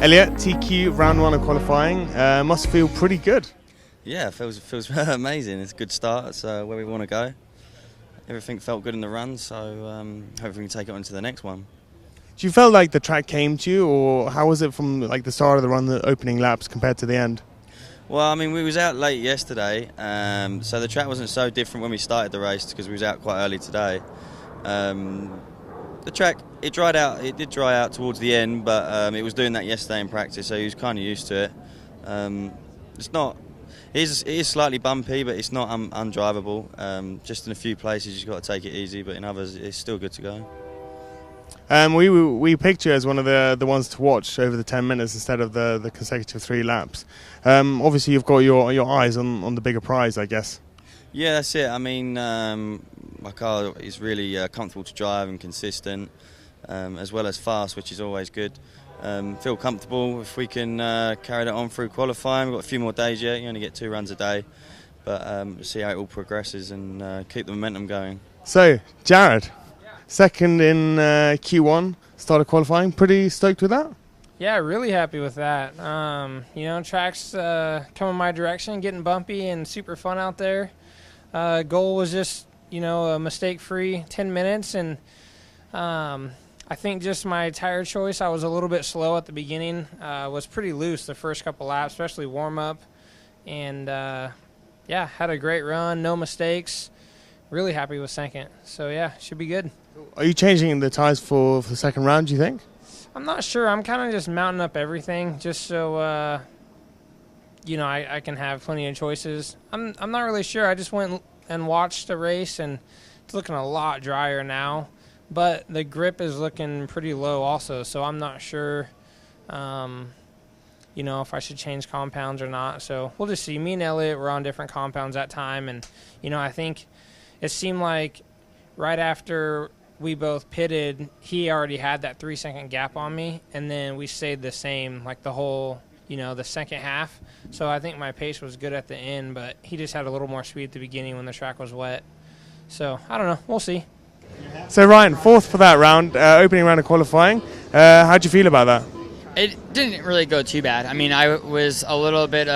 Elliot TQ Round 1 of qualifying. Must feel pretty good. Yeah, it feels amazing. It's a good start. It's where we want to go. Everything felt good in the run, so hopefully we can take it on to the next one. Do you feel like the track came to you, or how was it from like the start of the run, the opening laps, compared to the end? Well, I mean, we was out late yesterday, so the track wasn't so different when we started the race because we was out quite early today. The track, it dried out. It did dry out towards the end, but it was doing that yesterday in practice, so he was kind of used to it. It's not. It is slightly bumpy, but it's not undrivable. Just in a few places you've got to take it easy, but in others it's still good to go. We picked you as one of the ones to watch over the 10 minutes instead of the consecutive 3 laps. Obviously you've got your eyes on the bigger prize, I guess. Yeah, that's it. I mean, my car is really comfortable to drive and consistent, as well as fast, which is always good. Feel comfortable if we can carry that on through qualifying. We've got a few more days yet. You only get 2 runs a day, but see how it all progresses and keep the momentum going. So, Jared, second in Q1, started qualifying. Pretty stoked with that? Yeah, really happy with that. Track's coming my direction, getting bumpy and super fun out there. Goal was just, a mistake-free 10 minutes, and I think just my tire choice, I was a little bit slow at the beginning. Was pretty loose the first couple laps, especially warm-up. And, had a great run, no mistakes. Really happy with second. So, yeah, should be good. Are you changing the tires for the second round, do you think? I'm not sure. I'm kind of just mounting up everything just so, I can have plenty of choices. I'm not really sure. I just went and watched the race, and it's looking a lot drier now. But the grip is looking pretty low also, so I'm not sure, if I should change compounds or not. So we'll just see. Me and Elliot were on different compounds that time, and, I think it seemed like right after we both pitted, he already had that 3-second gap on me, and then we stayed the same like the whole, the second half. So I think my pace was good at the end, but he just had a little more speed at the beginning when the track was wet. So I don't know. We'll see. So Ryan, 4th for that round, opening round of qualifying. How'd you feel about that? It didn't really go too bad. I mean, I was a little bit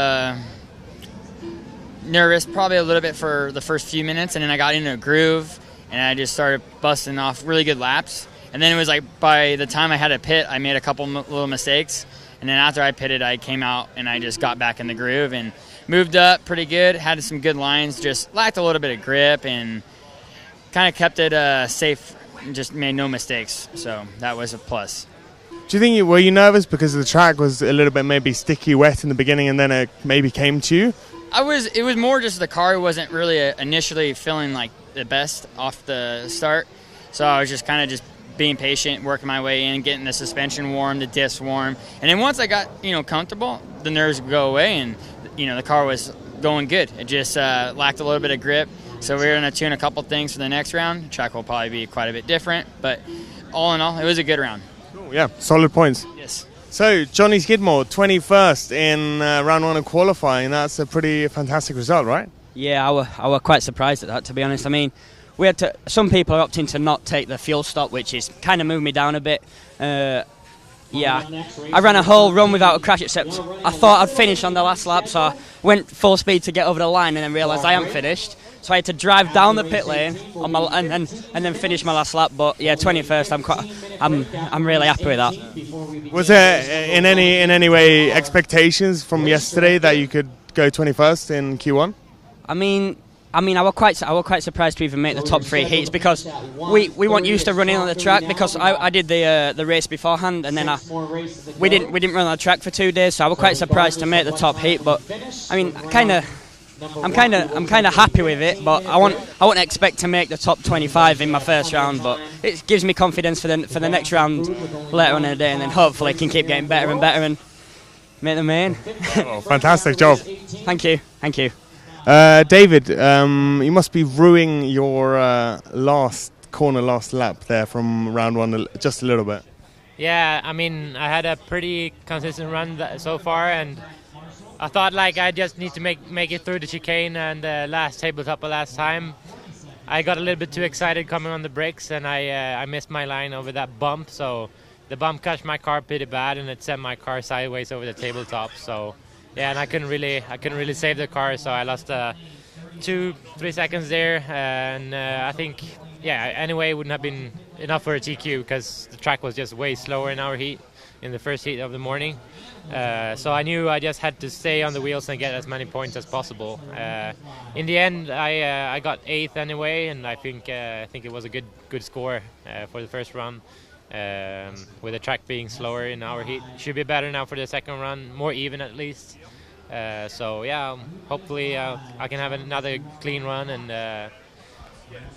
nervous, probably a little bit for the first few minutes, and then I got into a groove, and I just started busting off really good laps. And then it was like by the time I had to pit, I made a couple little mistakes. And then after I pitted, I came out and I just got back in the groove and moved up pretty good, had some good lines, just lacked a little bit of grip and kind of kept it safe and just made no mistakes. So that was a plus. Do you think were you nervous because the track was a little bit maybe sticky, wet in the beginning, and then it maybe came to you? It was more just the car wasn't really initially feeling like the best off the start. So I was just kind of just being patient, working my way in, getting the suspension warm, the discs warm. And then once I got, comfortable, the nerves would go away and, the car was going good. It just lacked a little bit of grip. So we're going to tune a couple things for the next round. The track will probably be quite a bit different, but all in all, it was a good round. Cool, yeah, solid points. Yes. So, Joni Skidmore, 21st in round 1 of qualifying. That's a pretty fantastic result, right? Yeah, I were quite surprised at that, to be honest. I mean, some people are opting to not take the fuel stop, which is kind of moved me down a bit. I ran a whole run without a crash, except I thought I'd finish on the last lap, so I went full speed to get over the line and then realised I hadn't finished. So I had to drive down the pit lane and then finish my last lap. But yeah, 21st, I'm really happy with that. Was there in any way expectations from yesterday that you could go 21st in Q1? I mean, I were quite surprised to even make the top 3 heats because we weren't used to running on the track because I did the race beforehand and then we didn't run on the track for 2 days, so I was quite surprised to make the top heat. But I mean, I'm kind of happy with it, but I won't expect to make the top 25 in my first round. But it gives me confidence for the next round later on in the day, and then hopefully can keep getting better and better and make the main. Oh, fantastic job! Thank you. David, you must be ruining your last lap there from round 1 just a little bit. Yeah, I mean, I had a pretty consistent run so far, and I thought I just need to make it through the chicane and the last tabletop last time. I got a little bit too excited coming on the brakes, and I missed my line over that bump, so the bump crushed my car pretty bad, and it sent my car sideways over the tabletop. So yeah, and I couldn't really save the car, so I lost 2-3 seconds there, and I think anyway it wouldn't have been enough for a TQ because the track was just way slower in our heat, in the first heat of the morning. So I knew I just had to stay on the wheels and get as many points as possible. In the end, I got 8th anyway, and I think it was a good score for the first run. With the track being slower in our heat, should be better now for the second run, more even at least. So yeah, hopefully I can have another clean run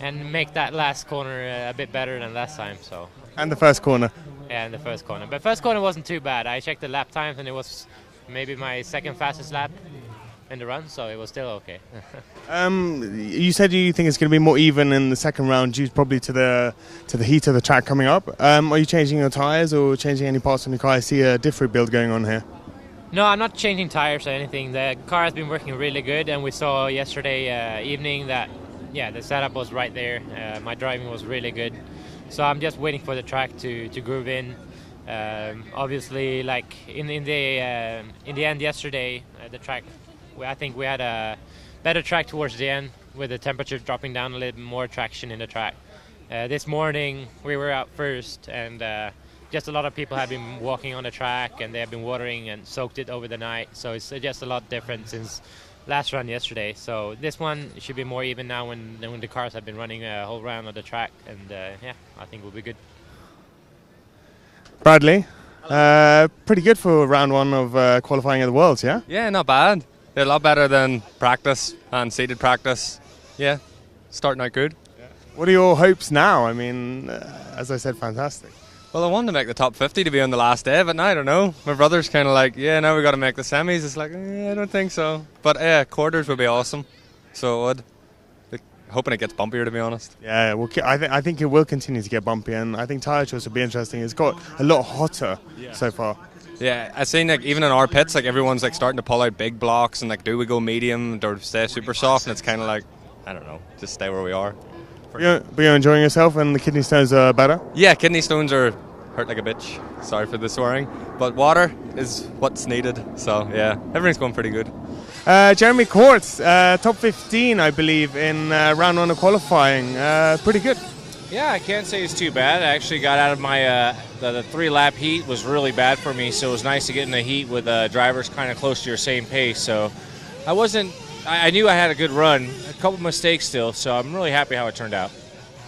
and make that last corner a bit better than last time. So. And the first corner. Yeah, in the first corner. But first corner wasn't too bad. I checked the lap times, and it was maybe my second fastest lap in the run, so it was still okay. You said you think it's going to be more even in the second round due probably to the heat of the track coming up. Are you changing your tyres or changing any parts on your car? I see a different build going on here. No, I'm not changing tyres or anything. The car has been working really good, and we saw yesterday evening that the setup was right there. My driving was really good. So I'm just waiting for the track to groove in. Obviously, like in the end yesterday, the track, I think we had a better track towards the end with the temperature dropping down a little bit more traction in the track. This morning we were out first, and just a lot of people have been walking on the track, and they have been watering and soaked it over the night. So it's just a lot different since last run yesterday. So this one should be more even now when the cars have been running a whole round of the track, and I think we'll be good. Bradley, pretty good for round one of qualifying at the Worlds, yeah? Yeah, not bad. They're a lot better than practice and seated practice. Yeah, starting out good. Yeah. What are your hopes now? I mean, as I said, fantastic. Well, I wanted to make the top 50 to be on the last day, but now I don't know. My brother's kind of like, now we got to make the semis. It's like, I don't think so. But quarters would be awesome. So it would. Hoping it gets bumpier, to be honest. Yeah, well, I think it will continue to get bumpy, and I think tyre choice will be interesting. It's got a lot hotter so far. Yeah, I've seen even in our pits, everyone's starting to pull out big blocks and do we go medium or stay super soft, and it's kind of like, I don't know, just stay where we are. But you're enjoying yourself, and the kidney stones are better? Yeah, kidney stones are hurt like a bitch. Sorry for the swearing. But water is what's needed. So, yeah, everything's going pretty good. Jeremy Kortz, top 15, I believe, in round one of qualifying. Pretty good. Yeah, I can't say it's too bad. I actually got out of my the 3-lap heat was really bad for me, so it was nice to get in the heat with drivers kind of close to your same pace. So I knew I had a good run, a couple mistakes still, so I'm really happy how it turned out.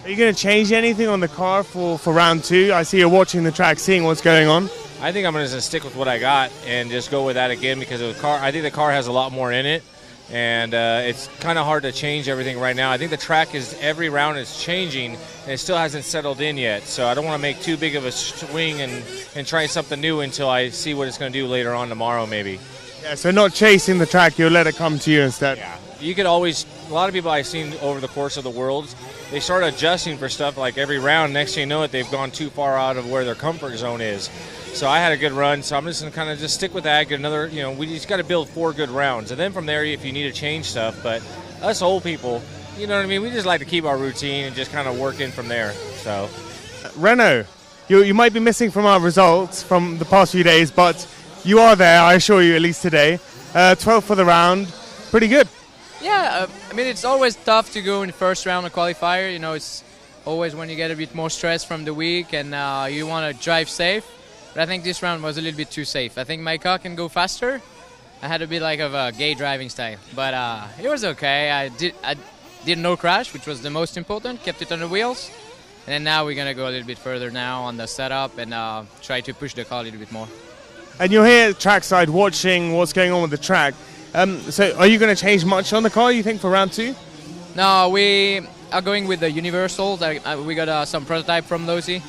Are you going to change anything on the car for round two? I see you're watching the track, seeing what's going on. I think I'm going to stick with what I got and just go with that again because of the car. I think the car has a lot more in it, and it's kind of hard to change everything right now. I think the track every round is changing, and it still hasn't settled in yet. So I don't want to make too big of a swing and try something new until I see what it's going to do later on tomorrow maybe. Yeah, so not chasing the track, you'll let it come to you instead. Yeah, you could always, a lot of people I've seen over the course of the Worlds, they start adjusting for stuff like every round. Next thing you know it, they've gone too far out of where their comfort zone is. So I had a good run, so I'm just going to kind of just stick with that, get another, we just got to build 4 good rounds. And then from there, if you need to change stuff, but us old people, you know what I mean, we just like to keep our routine and just kind of work in from there, so. Renault, you might be missing from our results from the past few days, but you are there, I assure you, at least today. 12th for the round, pretty good. Yeah, I mean, it's always tough to go in the first round of qualifier. It's always when you get a bit more stress from the week and you want to drive safe. But I think this round was a little bit too safe. I think my car can go faster. I had a bit of a gay driving style, but it was okay. I did no crash, which was the most important. Kept it on the wheels, and then now we're gonna go a little bit further now on the setup and try to push the car a little bit more. And you're here trackside watching what's going on with the track. So are you going to change much on the car, you think, for round 2? No, we are going with the universal. We got some prototype from Losi.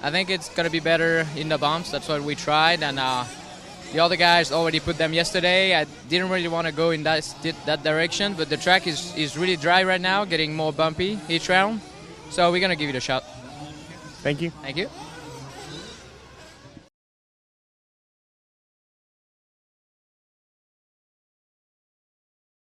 I think it's going to be better in the bumps. That's what we tried. And the other guys already put them yesterday. I didn't really want to go in that direction, but the track is really dry right now, getting more bumpy each round. So we're going to give it a shot. Thank you. Thank you.